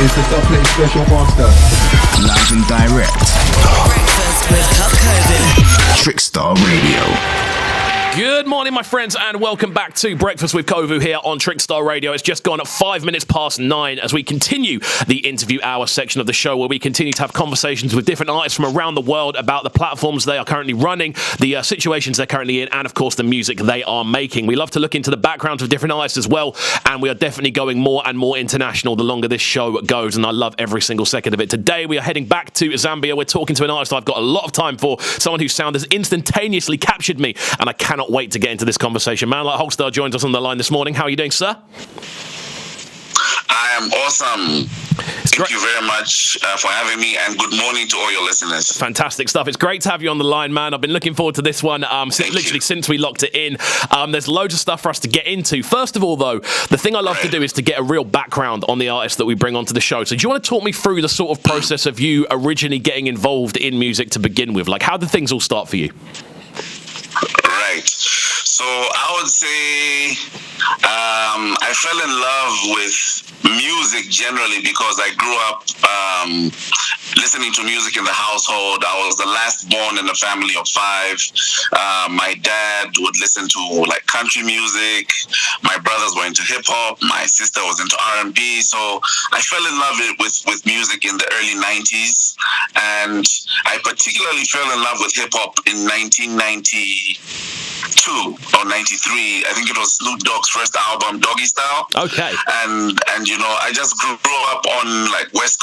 It's the Dublin Special Master. Live and direct. Breakfast with CubCamTV. Trickstar Radio. Good morning, my friends, and welcome back to Breakfast with Kovu here on Trickstar Radio. It's just gone at 5 minutes past 9 as we continue the interview hour section of the show, where we continue to have conversations with different artists from around the world about the platforms they are currently running, the situations they're currently in, and of course the music they are making. We love to look into the backgrounds of different artists as well, and we are definitely going more and more international the longer this show goes, and I love every single second of it. Today we are heading back to Zambia. We're talking to an artist I've got a lot of time for, someone whose sound has instantaneously captured me, and I cannot wait to get into this conversation. Man like Holstar joins us on the line this morning. How are you doing, sir? I am awesome. Thank you very much for having me, and good morning to all your listeners. Fantastic stuff. It's great to have you on the line, man. I've been looking forward to this one since we locked it in. There's loads of stuff for us to get into. First of all, though, the thing I love to do is to get a real background on the artists that we bring onto the show. So do you want to talk me through the sort of process of you originally getting involved in music to begin with? Like, how did things all start for you? Right. So I would say I fell in love with music generally because I grew up listening to music in the household. I was the last born in a family of 5. My dad would listen to like country music. My brothers were into hip hop. My sister was into R&B. So I fell in love with music in the early 90s, and I particularly fell in love with hip hop in 1992 or 93. I think it was Snoop Dogg's first album, Doggy Style. Okay. And you know, I just grew up on like West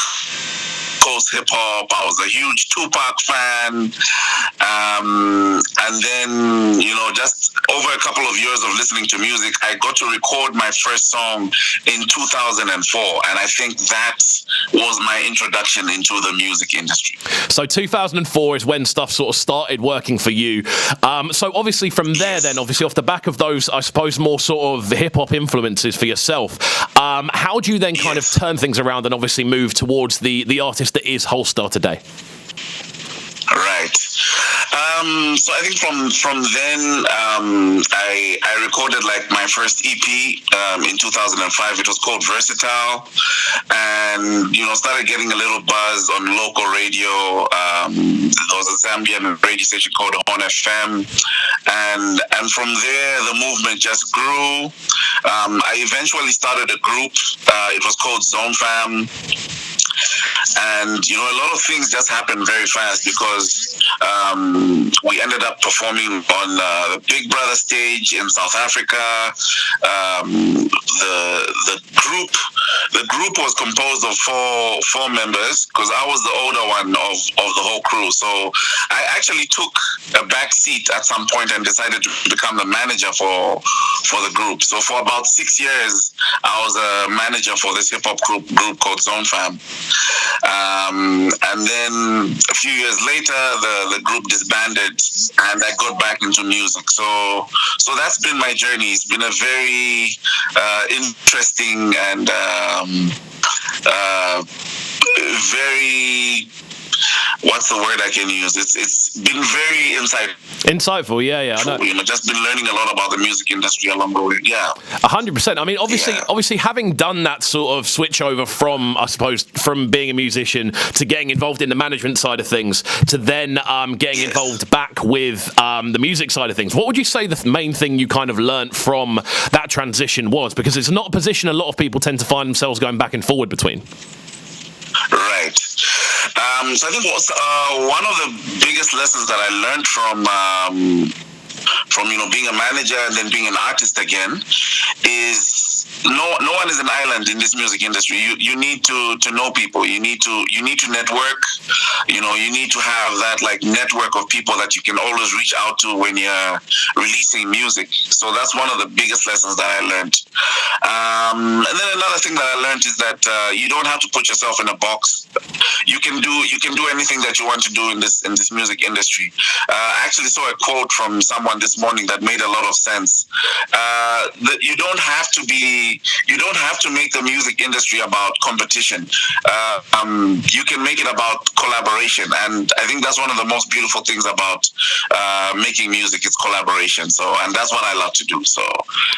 Coast hip hop. I was a huge Tupac fan. And then, you know, just over a couple of years of listening to music, I got to record my first song in 2004. And I think that was my introduction into the music industry. So 2004 is when stuff sort of started working for you. So obviously from there then, obviously off the back of those, I suppose, more sort of hip-hop influences for yourself, how do you then kind of turn things around and obviously move towards the artist that is Holstar today? Right. So I think from then, I recorded like my first EP in 2005. It was called Versatile, and you know, started getting a little buzz on local radio. There was a Zambian radio station called On FM, and from there the movement just grew. I eventually started a group. It was called Zone Fam. And, you know, a lot of things just happened very fast because we ended up performing on the Big Brother stage in South Africa. The group was composed of four members because I was the older one of the whole crew. So I actually took a back seat at some point and decided to become the manager for the group. So for about 6 years, I was a manager for this hip hop group called Zone Fam. And then a few years later, the group disbanded, and I got back into music. So that's been my journey. It's been a very interesting and very, what's the word I can use? It's been very insightful. Yeah. I know. You know, just been learning a lot about the music industry along the way. Yeah, 100%. I mean, obviously, having done that sort of switch over from, I suppose, from being a musician to getting involved in the management side of things to then getting involved back with the music side of things. What would you say the main thing you kind of learnt from that transition was? Because it's not a position a lot of people tend to find themselves going back and forward between. Right. So I think one of the biggest lessons that I learned from you know, being a manager and then being an artist again is no one is an island in this music industry. You need to know people. You need to network. You know, you need to have that like network of people that you can always reach out to when you're releasing music. So that's one of the biggest lessons that I learned. And then another thing that I learned is that you don't have to put yourself in a box. You can do anything that you want to do in this music industry. I actually saw a quote from someone this morning that made a lot of sense. That you don't have to be you don't have to make the music industry about competition. You can make it about collaboration, and I think that's one of the most beautiful things about making music. It's collaboration. So, and that's what I love to do. So,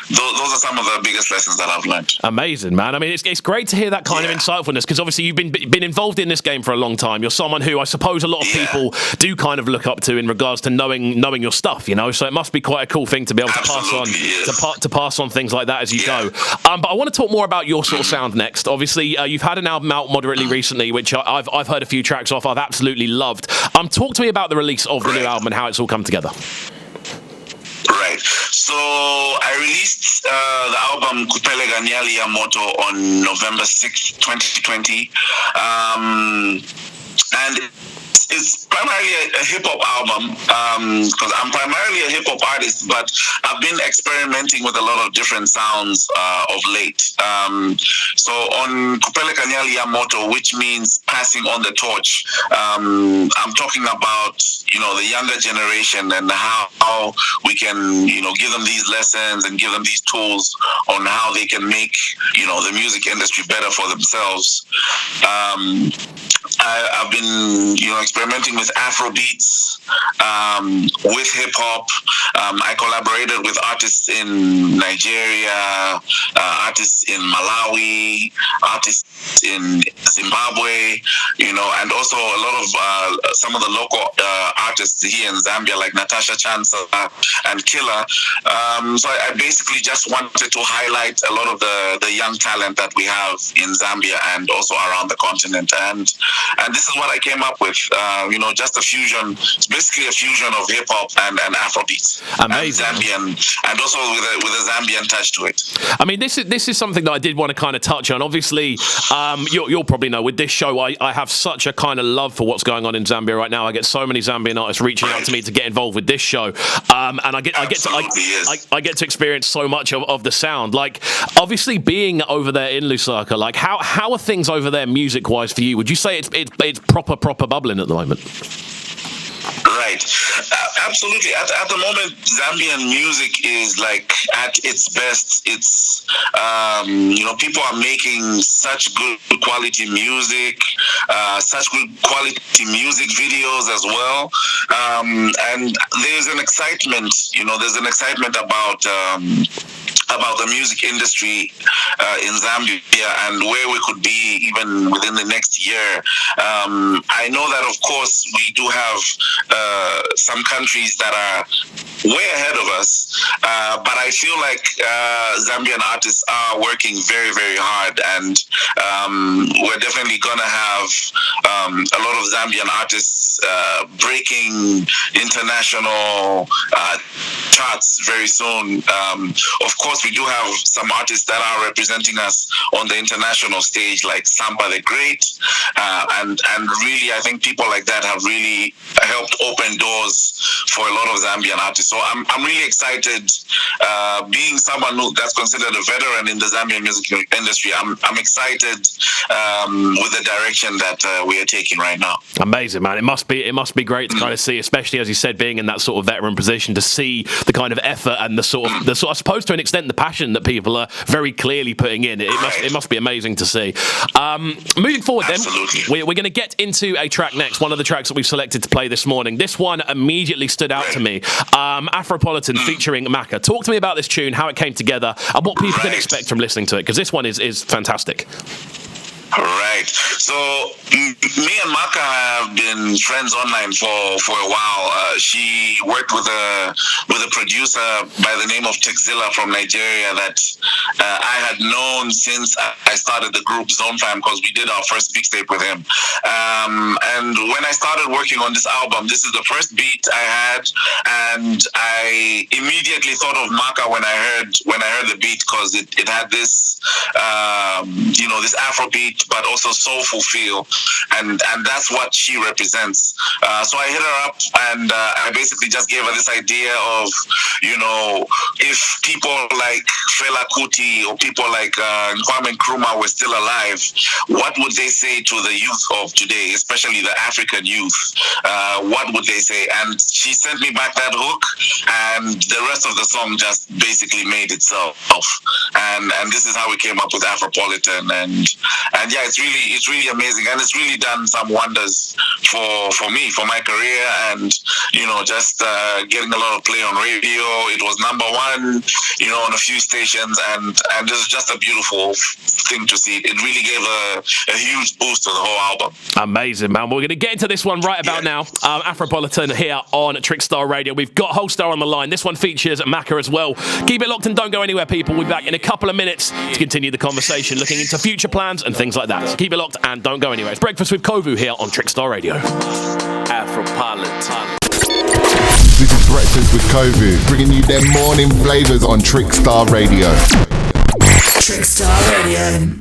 those are some of the biggest lessons that I've learned. Amazing, man. I mean, it's great to hear that kind of insightfulness, because obviously you've been involved in this game for a long time. You're someone who I suppose a lot of people do kind of look up to in regards to knowing your stuff, you know. So it must be quite a cool thing to be able to pass on to pass on things like that as you go. But I want to talk more about your sort of sound next. Obviously, you've had an album out moderately recently, which I've heard a few tracks off. I've absolutely loved. Talk to me about the release of the new album and how it's all come together. Right. So I released the album Kupele Ganyali ya Moto on November 6th, 2020. And it's primarily a hip-hop album, because I'm primarily a hip-hop artist, but I've been experimenting with a lot of different sounds of late. So on Kupele Kanyali ya Moto, which means passing on the torch, I'm talking about, you know, the younger generation and how we can, you know, give them these lessons and give them these tools on how they can make, you know, the music industry better for themselves. I've been, you know, experimenting with Afro beats, with hip hop. I collaborated with artists in Nigeria, artists in Malawi, artists in Zimbabwe, you know, and also a lot of some of the local artists here in Zambia, like Natasha Chansa and Killer. So I basically just wanted to highlight a lot of the young talent that we have in Zambia and also around the continent. And this is what I came up with, you know, just a fusion. It's basically a fusion of hip hop and Afrobeats. Amazing. And Zambian, and also with a Zambian touch to it. I mean, this is something that I did want to kind of touch on. Obviously, you'll probably know with this show, I have such a kind of love for what's going on in Zambia right now. I get so many Zambian artists reaching out to me to get involved with this show, and I get to experience so much of the sound. Like, obviously, being over there in Lusaka, like how are things over there music wise for you? Would you say it's proper bubbling at the moment? Right. Absolutely. At the moment, Zambian music is like at its best. It's, you know, people are making such good quality music, such good quality music videos as well. And there's an excitement, you know, about the music industry in Zambia and where we could be even within the next year. I know that, of course, we do have some countries that are way ahead of us, but I feel like Zambian artists are working very, very hard, and we're definitely going to have a lot of Zambian artists breaking international charts very soon. Of course, we do have some artists that are representing us on the international stage, like Samba the Great, and really, I think people like that have really helped open doors for a lot of Zambian artists. So I'm really excited. Being someone that's considered a veteran in the Zambian music industry, I'm excited with the direction that we are taking right now. Amazing, man. It must be great to kind of see, especially as you said, being in that sort of veteran position, to see the kind of effort and the sort of I suppose to an extent the passion that people are very clearly putting in. It must be amazing to see. Moving forward, Absolutely. then we're going to get into a track next. One of the tracks that we've selected to play this morning. This one immediately stood out to me. Afropolitan featuring Maka. Talk to me about this tune, how it came together, and what people can expect from listening to it, because this one is fantastic. Right. So me and Maka have been friends online for a while. She worked with a producer by the name of Texzilla from Nigeria that I had known since I started the group Zone Fam, because we did our first mixtape with him. And when I started working on this album, this is the first beat I had, and I immediately thought of Maka when I heard the beat, because it had this this Afrobeat, but also soulful feel, and that's what she represents. So I hit her up, and I basically just gave her this idea of, if people like Fela Kuti or people like Kwame Nkrumah were still alive, what would they say to the youth of today, especially the African youth? What would they say? And she sent me back that hook, and the rest of the song just basically made itself. And this is how we came up with Afropolitan, and yeah, it's really amazing, and it's really done some wonders for me, for my career, and just getting a lot of play on radio. It was number one, on a few stations, and this is just a beautiful thing to see. It really gave a huge boost to the whole album. Amazing, man. We're going to get into this one right about now. Afropolitan here on Trickstar Radio. We've got Holstar on the line. This one features Maka as well. Keep it locked and don't go anywhere, people. We'll be back in a couple of minutes to continue the conversation, looking into future plans and things like that. So keep it locked and don't go anywhere. It's Breakfast with KXVU here on Trickstar Radio. Afropolitan. This is Breakfast with KXVU, bringing you their morning flavours on Trickstar Radio. Trickstar Radio.